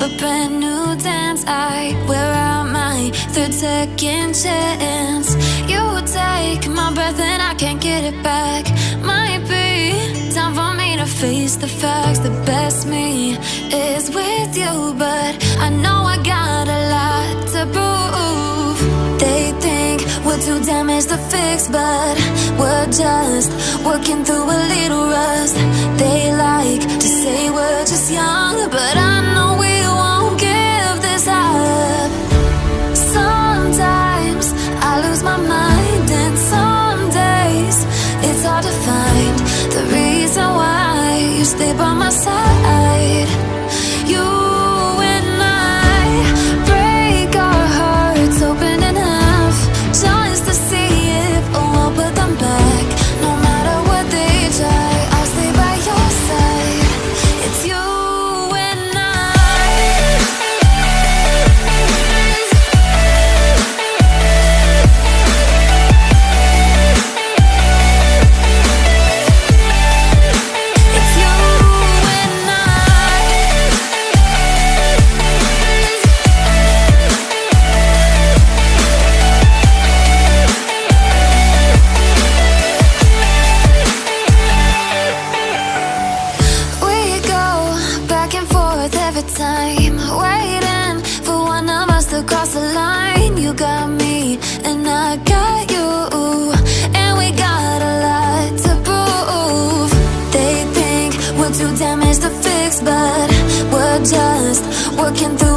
a brand new dance. I wear out my third second chance. You take my breath and I can't get it back. Might be time for me to face the facts. The best me is with you, but I know I got a lot to prove. They think we're too damaged to fix, but we're just working through a little rust. They like to say we're just young, but I know we won't give this up. Sometimes I lose my mind, and some days it's hard to find the reason why you stay by my side. You and I break our hearts open in half, just to see if we'll put them back. No matter what they try, I'll stay by your side. It's you and I. It's you and I. We go back and forth every time, waiting for one of us to cross the line. You got me and I got you, and we got a lot to prove. They think we're too damaged to fix, but we're just working through